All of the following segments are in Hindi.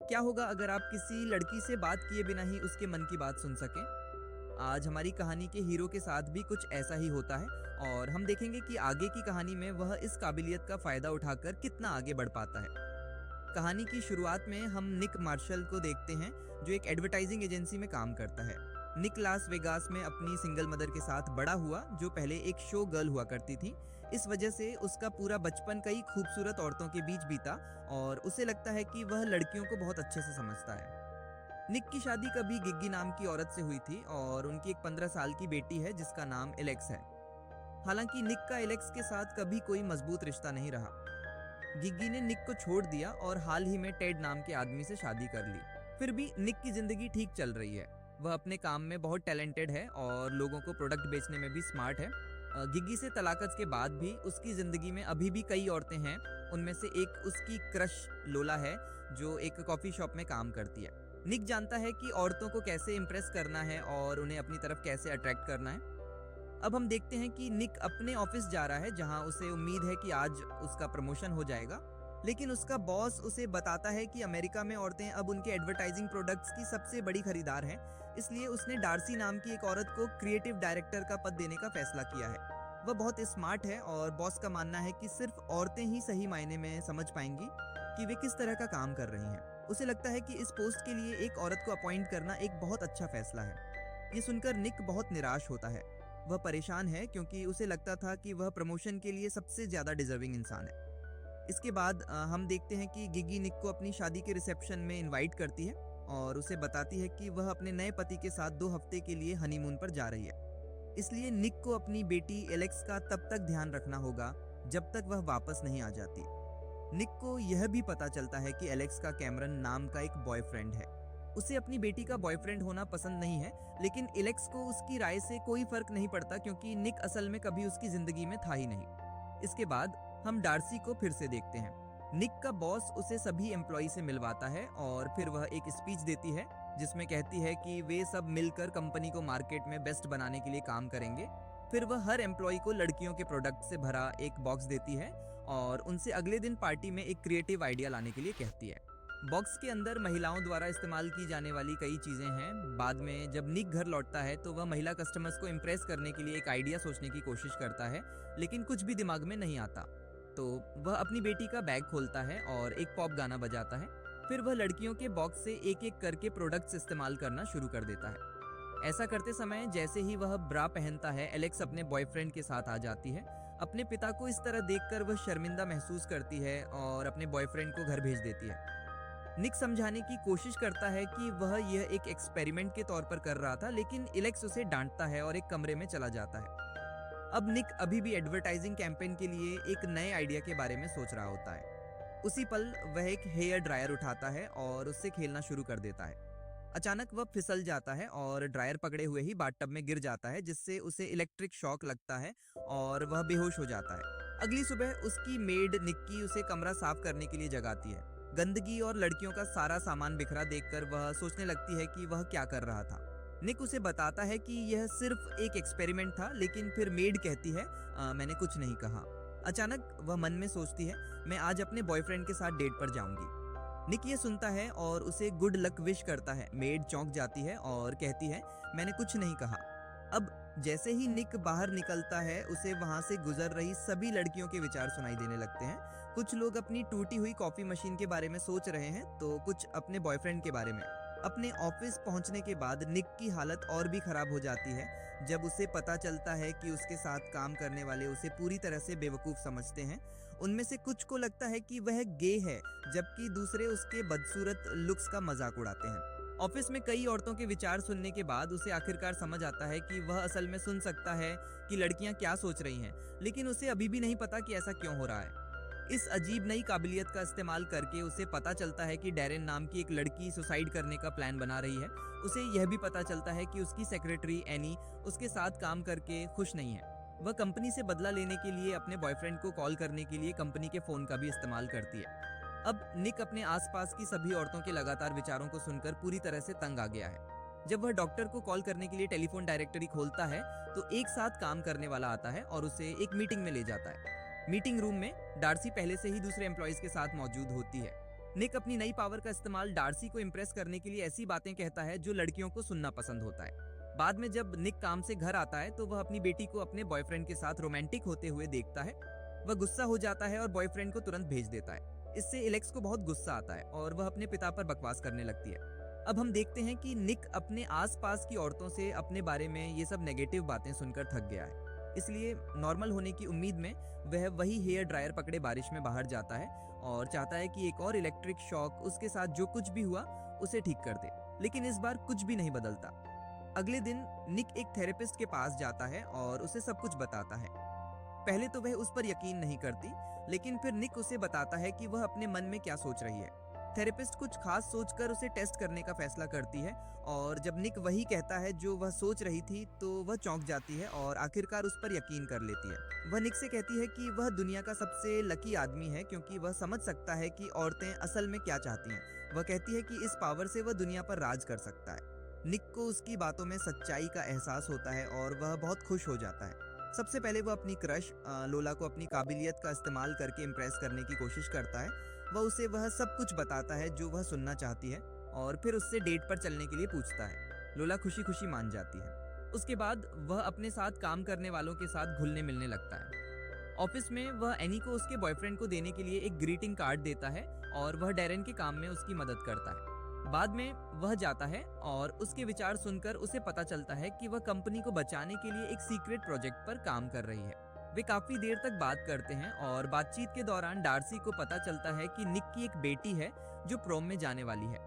क्या होगा अगर आप किसी लड़की से बात किए बिना ही उसके मन की बात सुन सकें? आज हमारी कहानी के हीरो के साथ भी कुछ ऐसा ही होता है और हम देखेंगे कि आगे की कहानी में वह इस काबिलियत का फायदा उठाकर कितना आगे बढ़ पाता है। कहानी की शुरुआत में हम निक मार्शल को देखते हैं, जो एक एडवर्टाइजिंग एजेंसी में काम करता है। निक लास वेगास में अपनी सिंगल मदर के साथ बड़ा हुआ, जो पहले एक शो गर्ल हुआ करती थी। इस वजह से उसका पूरा बचपन कई खूबसूरत औरतों के बीच बीता और उसे लगता है कि वह लड़कियों को बहुत अच्छे से समझता है। निक की शादी कभी गिग्गी नाम की औरत से हुई थी और उनकी एक 15 साल की बेटी है जिसका नाम एलेक्स है। हालांकि निक का एलेक्स के साथ कभी कोई मजबूत रिश्ता नहीं रहा। गिग्गी ने निक को छोड़ दिया और हाल ही में टेड नाम के आदमी से शादी कर ली। फिर भी निक की जिंदगी ठीक चल रही है। वह अपने काम में बहुत टैलेंटेड है और लोगों को प्रोडक्ट बेचने में भी स्मार्ट है। गिग्गी से तलाकत के बाद भी उसकी जिंदगी में अभी भी कई औरतें हैं। उनमें से एक उसकी क्रश लोला है, जो एक कॉफी शॉप में काम करती है। निक जानता है कि औरतों को कैसे इम्प्रेस करना है और उन्हें अपनी तरफ कैसे अट्रैक्ट करना है। अब हम देखते हैं कि निक अपने ऑफिस जा रहा है, जहां उसे उम्मीद है कि आज उसका प्रमोशन हो जाएगा। लेकिन उसका बॉस उसे बताता है कि अमेरिका में औरतें अब उनके एडवर्टाइजिंग प्रोडक्ट्स की सबसे बड़ी खरीदार हैं, इसलिए उसने डार्सी नाम की एक औरत को क्रिएटिव डायरेक्टर का पद देने का फैसला किया है। वह बहुत स्मार्ट है और बॉस का मानना है कि सिर्फ औरतें ही सही मायने में समझ पाएंगी कि वे किस तरह का काम कर रही हैं। उसे लगता है कि इस पोस्ट के लिए एक औरत को अपॉइंट करना एक बहुत अच्छा फैसला है। ये सुनकर निक बहुत निराश होता है। वह परेशान है क्योंकि उसे लगता था कि वह प्रमोशन के लिए सबसे ज्यादा डिजर्विंग इंसान है। इसके बाद हम देखते हैं कि गिगी निक को अपनी शादी के रिसेप्शन में इनवाइट करती है और उसे बताती है कि वह अपने नए पति के साथ 2 हफ्ते के लिए हनीमून पर जा रही है। इसलिए निक को अपनी बेटी एलेक्स का तब तक ध्यान रखना होगा जब तक वह वापस नहीं आ जाती। निक को यह भी पता चलता है कि एलेक्स का कैमरन नाम का एक बॉयफ्रेंड है। उसे अपनी बेटी का बॉयफ्रेंड होना पसंद नहीं है, लेकिन एलेक्स को उसकी राय से कोई फर्क नहीं पड़ता क्योंकि निक असल में कभी उसकी जिंदगी में था ही नहीं। इसके बाद हम डार्सी को फिर से देखते हैं। निक का बॉस उसे सभी एम्प्लॉय से मिलवाता है और फिर वह एक स्पीच देती है जिसमें कहती है कि वे सब मिलकर कंपनी को मार्केट में बेस्ट बनाने के लिए काम करेंगे। फिर वह हर एम्प्लॉय को लड़कियों के प्रोडक्ट से भरा एक बॉक्स देती है और उनसे अगले दिन पार्टी में एक क्रिएटिव आइडिया लाने के लिए कहती है। बॉक्स के अंदर महिलाओं द्वारा इस्तेमाल की जाने वाली कई चीजें हैं। बाद में जब निक घर लौटता है तो वह महिला कस्टमर्स को इम्प्रेस करने के लिए एक आइडिया सोचने की कोशिश करता है, लेकिन कुछ भी दिमाग में नहीं आता। तो वह अपनी बेटी का बैग खोलता है और एक पॉप गाना बजाता है। फिर वह लड़कियों के बॉक्स से एक एक करके प्रोडक्ट्स इस्तेमाल करना शुरू कर देता है। ऐसा करते समय जैसे ही वह ब्रा पहनता है, एलेक्स अपने बॉयफ्रेंड के साथ आ जाती है। अपने पिता को इस तरह देखकर वह शर्मिंदा महसूस करती है और अपने बॉयफ्रेंड को घर भेज देती है। निक समझाने की कोशिश करता है कि वह यह एक एक्सपेरिमेंट के तौर पर कर रहा था, लेकिन एलेक्स उसे डांटता है और एक कमरे में चला जाता है। अब निक अभी भी एडवर्टाइजिंग कैंपेन के लिए एक नए आइडिया के बारे में सोच रहा होता है। उसी पल वह एक हेयर ड्रायर उठाता है और उससे खेलना शुरू कर देता है। अचानक वह फिसल जाता है और ड्रायर पकड़े हुए ही बाथटब में गिर जाता है, जिससे उसे इलेक्ट्रिक शॉक लगता है और वह बेहोश हो जाता है। अगली सुबह उसकी मेड निक्की उसे कमरा साफ करने के लिए जगाती है। गंदगी और लड़कियों का सारा सामान बिखरा देखकर वह सोचने लगती है कि वह क्या कर रहा था। निक उसे बताता है कि यह सिर्फ एक एक्सपेरिमेंट था, लेकिन फिर मेड कहती है, मैंने कुछ नहीं कहा। अचानक वह मन में सोचती है, मैं आज अपने बॉयफ्रेंड के साथ डेट पर जाऊंगी। निक ये सुनता है और उसे गुड लक विश करता है। मेड चौंक जाती है और कहती है, मैंने कुछ नहीं कहा। अब जैसे ही निक बाहर निकलता है, उसे वहां से गुजर रही सभी लड़कियों के विचार सुनाई देने लगते हैं। कुछ लोग अपनी टूटी हुई कॉफी मशीन के बारे में सोच रहे हैं, तो कुछ अपने बॉयफ्रेंड के बारे में। अपने ऑफिस पहुंचने के बाद निक की हालत और भी खराब हो जाती है जब उसे पता चलता है कि उसके साथ काम करने वाले उसे पूरी तरह से बेवकूफ समझते हैं। उनमें से कुछ को लगता है कि वह गे है, जबकि दूसरे उसके बदसूरत लुक्स का मजाक उड़ाते हैं। ऑफिस में कई औरतों के विचार सुनने के बाद उसे आखिरकार समझ आता है कि वह असल में सुन सकता है कि लड़कियां क्या सोच रही हैं, लेकिन उसे अभी भी नहीं पता कि ऐसा क्यों हो रहा है। इस अजीब नई काबिलियत का इस्तेमाल करके उसे पता चलता है कि डैरेन नाम की एक लड़की सुसाइड करने का प्लान बना रही है। उसे यह भी पता चलता है कि उसकी सेक्रेटरी एनी उसके साथ काम करके खुश नहीं है। वह कंपनी से बदला लेने के लिए अपने बॉयफ्रेंड को कॉल करने के लिए कंपनी के फोन का भी इस्तेमाल करती है। अब निक अपने आसपास की सभी औरतों के लगातार विचारों को सुनकर पूरी तरह से तंग आ गया है। जब वह डॉक्टर को कॉल करने के लिए टेलीफोन डायरेक्टरी खोलता है तो एक साथ काम करने वाला आता है और उसे एक मीटिंग में ले जाता है। मीटिंग रूम में डार्सी पहले से ही दूसरे एम्प्लॉयज के साथ मौजूद होती है। निक अपनी नई पावर का इस्तेमाल डार्सी को इम्प्रेस करने के लिए ऐसी बातें कहता है जो लड़कियों को सुनना पसंद होता है। बाद में जब निक काम से घर आता है तो वह अपनी बेटी को अपने बॉयफ्रेंड के साथ रोमांटिक होते हुए देखता है। वह गुस्सा हो जाता है और बॉयफ्रेंड को तुरंत भेज देता है। इससे एलेक्स को बहुत गुस्सा आता है और वह अपने पिता पर बकवास करने लगती है। अब हम देखते हैं कि निक अपने आसपास की औरतों से अपने बारे में ये सब नेगेटिव बातें सुनकर थक गया है। इसलिए नॉर्मल होने की उम्मीद में वह वही हेयर ड्रायर पकड़े बारिश में बाहर जाता है और चाहता है कि एक और इलेक्ट्रिक शॉक उसके साथ जो कुछ भी हुआ उसे ठीक कर दे। लेकिन इस बार कुछ भी नहीं बदलता। अगले दिन निक एक थेरेपिस्ट के पास जाता है और उसे सब कुछ बताता है। पहले तो वह उस पर यकीन नहीं करती, लेकिन फिर निक उसे बताता है कि वह अपने मन में क्या सोच रही है। थेरेपिस्ट कुछ खास सोचकर उसे टेस्ट करने का फैसला करती है और जब निक वही कहता है जो वह सोच रही थी तो वह चौंक जाती है और आखिरकार उस पर यकीन कर लेती है। वह निक से कहती है कि वह दुनिया का सबसे लकी आदमी है क्योंकि वह समझ सकता है कि औरतें असल में क्या चाहती हैं। वह कहती है कि इस पावर से वह दुनिया पर राज कर सकता है। निक को उसकी बातों में सच्चाई का एहसास होता है और वह बहुत खुश हो जाता है। सबसे पहले वह अपनी क्रश लोला को अपनी काबिलियत का इस्तेमाल करके इम्प्रेस करने की कोशिश करता है। वह उसे वह सब कुछ बताता है जो वह सुनना चाहती है और फिर उससे डेट पर चलने के लिए पूछता है। लोला खुशी खुशी मान जाती है। उसके बाद वह अपने साथ काम करने वालों के साथ घुलने मिलने लगता है। ऑफिस में वह एनी को उसके बॉयफ्रेंड को देने के लिए एक ग्रीटिंग कार्ड देता है और वह डैरेन के काम में उसकी मदद करता है। बाद में वह जाता है और उसके विचार सुनकर उसे पता चलता है कि वह कंपनी को बचाने के लिए एक सीक्रेट प्रोजेक्ट पर काम कर रही है। वे काफी देर तक बात करते हैं और बातचीत के दौरान डार्सी को पता चलता है कि निक की एक बेटी है जो प्रोम में जाने वाली है।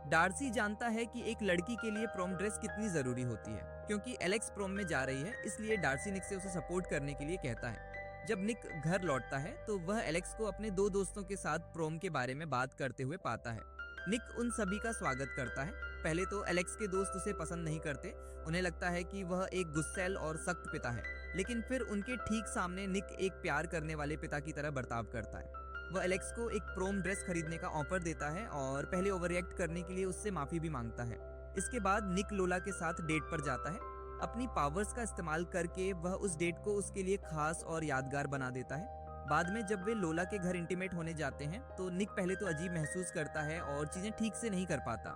डार्सी जानता है कि एक लड़की के लिए प्रोम ड्रेस कितनी जरूरी होती है। क्योंकि एलेक्स प्रोम में जा रही है, इसलिए डार्सी निक से उसे सपोर्ट करने के लिए कहता है। जब निक घर लौटता है तो वह एलेक्स को अपने दो दोस्तों के साथ प्रोम के बारे में बात करते हुए पाता है। निक उन सभी का स्वागत करता है। पहले तो एलेक्स के दोस्त उसे पसंद नहीं करते। उन्हें लगता है कि वह एक गुस्सैल और सख्त पिता है। लेकिन फिर उनके ठीक सामने निक एक प्यार करने वाले पिता की तरह बर्ताव करता है। वह एलेक्स को एक प्रोम ड्रेस खरीदने का ऑफर देता है और पहले ओवररिएक्ट करने के लिए उससे माफी भी मांगता है। इसके बाद निक लोला के साथ डेट पर जाता है। अपनी पावर्स का इस्तेमाल करके वह उस डेट को उसके लिए खास और यादगार बना देता है। बाद में जब वे लोला के घर इंटीमेट होने जाते हैं तो निक पहले तो अजीब महसूस करता है और चीजें ठीक से नहीं कर पाता।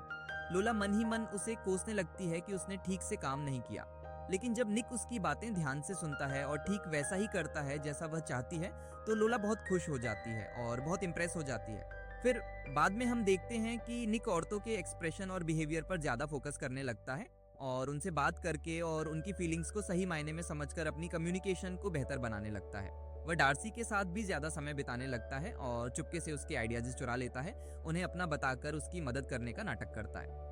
लोला मन ही मन उसे कोसने लगती है कि उसने ठीक से काम नहीं किया। लेकिन जब निक उसकी बातें ध्यान से सुनता है और ठीक वैसा ही करता है जैसा वह चाहती है तो लोला बहुत खुश हो जाती है और बहुत इम्प्रेस हो जाती है। फिर बाद में हम देखते हैं कि निक औरतों के एक्सप्रेशन और बिहेवियर पर ज्यादा फोकस करने लगता है और उनसे बात करके और उनकी फीलिंग्स को सही मायने में समझकर अपनी कम्युनिकेशन को बेहतर बनाने लगता है। वह डार्सी के साथ भी ज्यादा समय बिताने लगता है और चुपके से उसके आइडियाज चुरा लेता है। उन्हें अपना बताकर उसकी मदद करने का नाटक करता है।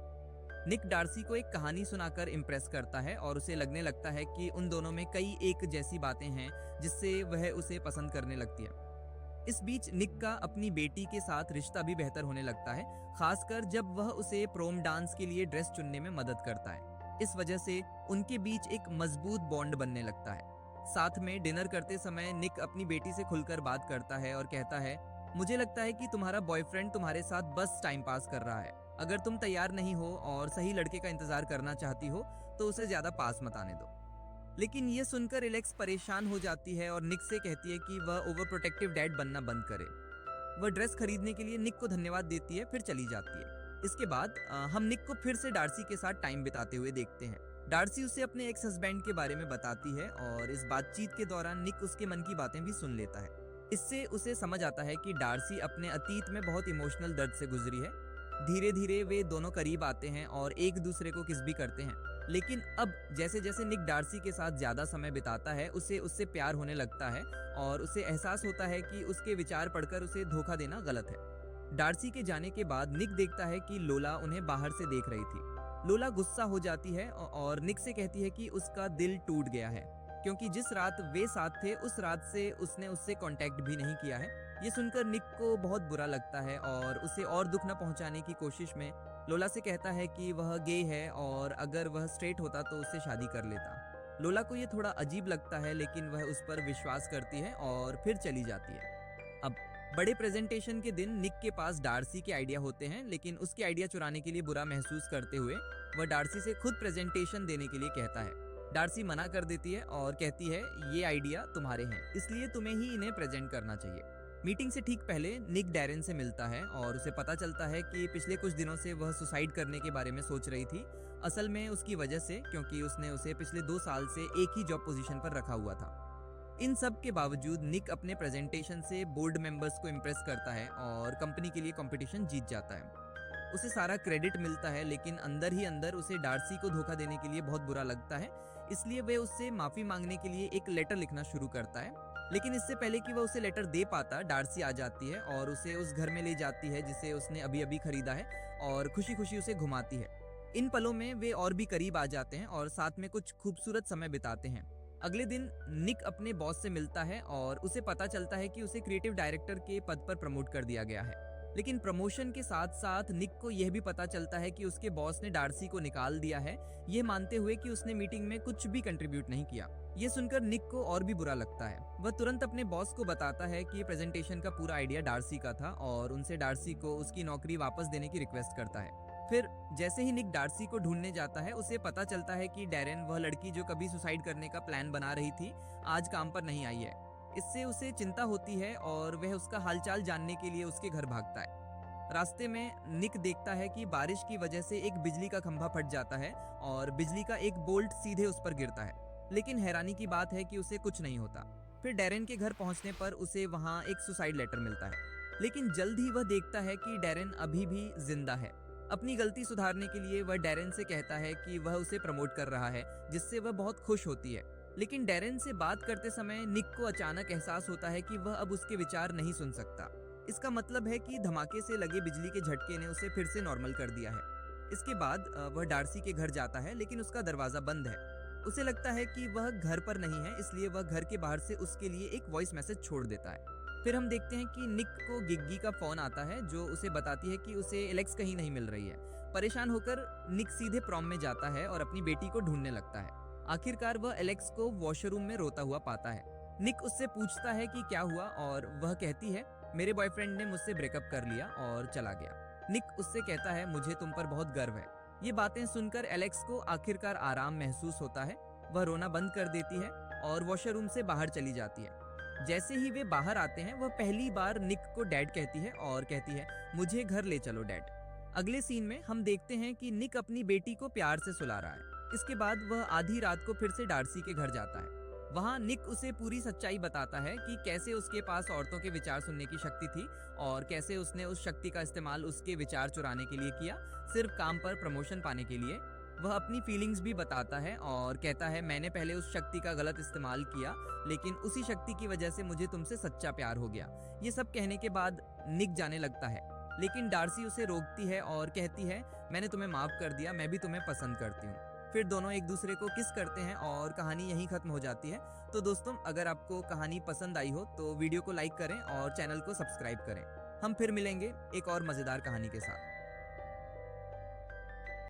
निक डार्सी को एक कहानी सुनाकर इम्प्रेस करता है और उसे लगने लगता है कि उन दोनों में कई एक जैसी बातें हैं जिससे वह उसे पसंद करने लगती है। इस बीच निक का अपनी बेटी के साथ रिश्ता भी बेहतर होने लगता है, खासकर जब वह उसे प्रोम डांस के लिए ड्रेस चुनने में मदद करता है। इस वजह से उनके बीच एक मजबूत बॉन्ड बनने लगता है। साथ में डिनर करते समय निक अपनी बेटी से खुलकर बात करता है और कहता है, मुझे लगता है कि तुम्हारा बॉयफ्रेंड तुम्हारे साथ बस टाइम पास कर रहा है। अगर तुम तैयार नहीं हो और सही लड़के का इंतजार करना चाहती हो तो उसे ज्यादा पास मत आने दो। लेकिन ये सुनकर एलेक्स परेशान हो जाती है और निक से कहती है कि वह ओवर प्रोटेक्टिव डैड बनना बंद करे। वह ड्रेस खरीदने के लिए निक को धन्यवाद देती है, फिर चली जाती है। इसके बाद हम निक को फिर से डार्सी के साथ टाइम बिताते हुए देखते हैं। डार्सी उसे अपने एक्स हस्बैंड के बारे में बताती है और इस बातचीत के दौरान निक उसके मन की बातें भी सुन लेता है। इससे उसे समझ आता है कि डार्सी अपने अतीत में बहुत इमोशनल दर्द से गुजरी है। धीरे धीरे वे दोनों करीब आते हैं और एक दूसरे को किस भी करते हैं। लेकिन अब जैसे जैसे निक डार्सी के साथ ज्यादा समय बिताता है उसे उससे प्यार होने लगता है और उसे एहसास होता है कि उसके विचार पढ़कर उसे धोखा देना गलत है। डार्सी के जाने के बाद निक देखता है कि लोला उन्हें बाहर से देख रही थी। लोला गुस्सा हो जाती है और निक से कहती है कि उसका दिल टूट गया है क्योंकि जिस रात वे साथ थे उस रात से उसने उससे कांटेक्ट भी नहीं किया है। ये सुनकर निक को बहुत बुरा लगता है और उसे और दुख न पहुंचाने की कोशिश में लोला से कहता है कि वह गे है और अगर वह स्ट्रेट होता तो उससे शादी कर लेता। लोला को ये थोड़ा अजीब लगता है लेकिन वह उस पर विश्वास करती है और फिर चली जाती है। अब बड़े प्रेजेंटेशन के दिन निक के पास डार्सी के आइडिया होते हैं, लेकिन उसके आइडिया चुराने के लिए बुरा महसूस करते हुए वह डार्सी से खुद प्रेजेंटेशन देने के लिए कहता है। डार्सी मना कर देती है और कहती है, ये आइडिया तुम्हारे हैं, इसलिए तुम्हें ही इन्हें प्रेजेंट करना चाहिए। मीटिंग से ठीक पहले निक डैरेन से मिलता है और उसे पता चलता है कि पिछले कुछ दिनों से वह सुसाइड करने के बारे में सोच रही थी। असल में उसकी वजह से, क्योंकि उसने उसे पिछले 2 साल से एक ही जॉब पोजीशन पर रखा हुआ था। इन सब के बावजूद निक अपने प्रेजेंटेशन से बोर्ड मेंबर्स को इम्प्रेस करता है और कंपनी के लिए कंपटीशन जीत जाता है। उसे सारा क्रेडिट मिलता है, लेकिन अंदर ही अंदर उसे डार्सी को धोखा देने के लिए बहुत बुरा लगता है। इसलिए वह उससे माफ़ी मांगने के लिए एक लेटर लिखना शुरू करता है। लेकिन इससे पहले कि वह उसे लेटर दे पाता, डार्सी आ जाती है और उसे उस घर में ले जाती है जिसे उसने अभी अभी खरीदा है और खुशी खुशी उसे घुमाती है। इन पलों में वे और भी करीब आ जाते हैं और साथ में कुछ खूबसूरत समय बिताते हैं। अगले दिन निक अपने बॉस से मिलता है और उसे पता चलता है कि उसे क्रिएटिव डायरेक्टर के पद पर प्रमोट कर दिया गया है। लेकिन प्रमोशन के साथ साथ निक को यह भी पता चलता है कि उसके बॉस ने डार्सी को निकाल दिया है, ये मानते हुए कि उसने मीटिंग में कुछ भी कंट्रीब्यूट नहीं किया। ये सुनकर निक को और भी बुरा लगता है। वह तुरंत अपने बॉस को बताता है कि प्रेजेंटेशन का पूरा आइडिया डार्सी का था और उनसे डार्सी को उसकी नौकरी वापस देने की रिक्वेस्ट करता है। फिर जैसे ही निक डार्सी को ढूंढने जाता है, उसे पता चलता है कि डैरेन, वह लड़की जो कभी सुसाइड करने का प्लान बना रही थी, आज काम पर नहीं आई है। इससे उसे चिंता होती है और वह उसका हालचाल जानने के लिए उसके घर भागता है। रास्ते में निक देखता है कि बारिश की वजह से एक बिजली का खंभा फट जाता है और बिजली का एक बोल्ट सीधे उस पर गिरता है। लेकिन हैरानी की बात है कि उसे कुछ नहीं होता। फिर डैरेन के घर पहुंचने पर उसे वहां एक सुसाइड लेटर मिलता है। लेकिन जल्द ही वह देखता है कि डैरेन अभी भी जिंदा है। अपनी गलती सुधारने के लिए वह डैरेन से कहता है कि वह उसे प्रमोट कर रहा है, जिससे वह बहुत खुश होती है। लेकिन डैरेन से बात करते समय निक को अचानक एहसास होता है कि वह अब उसके विचार नहीं सुन सकता। इसका मतलब है कि धमाके से लगे बिजली के झटके ने उसे फिर से नॉर्मल कर दिया है। इसके बाद वह डार्सी के घर जाता है, लेकिन उसका दरवाजा बंद है। उसे लगता है कि वह घर पर नहीं है, इसलिए वह घर के बाहर से उसके लिए एक वॉइस मैसेज छोड़ देता है। फिर हम देखते हैं कि निक को गिग्गी का फोन आता है, जो उसे बताती है कि उसे एलेक्स कहीं नहीं मिल रही है। परेशान होकर निक सीधे प्रॉम में जाता है और अपनी बेटी को ढूंढने लगता है। आखिरकार वह एलेक्स को वॉशरूम में रोता हुआ पाता है। निक उससे पूछता है कि क्या हुआ और वह कहती है, मेरे बॉयफ्रेंड ने मुझसे ब्रेकअप कर लिया और चला गया। निक उससे कहता है, मुझे तुम पर बहुत गर्व है। ये बातें सुनकर एलेक्स को आखिरकार आराम महसूस होता है। वह रोना बंद कर देती है और वॉशरूम से बाहर चली जाती है। जैसे ही वे बाहर आते हैं, वह पहली बार निक को डैड कहती है और कहती है, मुझे घर ले चलो डैड। अगले सीन में हम देखते हैं कि निक अपनी बेटी को प्यार से सुला रहा है। इसके बाद वह आधी रात को फिर से डार्सी के घर जाता है। वहां निक उसे पूरी सच्चाई बताता है कि कैसे उसके पास औरतों के विचार सुनने की शक्ति थी और कैसे उसने उस शक्ति का इस्तेमाल उसके विचार चुराने के लिए किया, सिर्फ काम पर प्रमोशन पाने के लिए। वह अपनी फीलिंग्स भी बताता है और कहता है, मैंने पहले उस शक्ति का गलत इस्तेमाल किया, लेकिन उसी शक्ति की वजह से मुझे तुमसे सच्चा प्यार हो गया। ये सब कहने के बाद निक जाने लगता है, लेकिन डार्सी उसे रोकती है और कहती है, मैंने तुम्हें माफ कर दिया, मैं भी तुम्हें पसंद करती हूँ। फिर दोनों एक दूसरे को किस करते हैं और कहानी यहीं खत्म हो जाती है। तो दोस्तों, अगर आपको कहानी पसंद आई हो तो वीडियो को लाइक करें और चैनल को सब्सक्राइब करें। हम फिर मिलेंगे एक और मज़ेदार कहानी के साथ।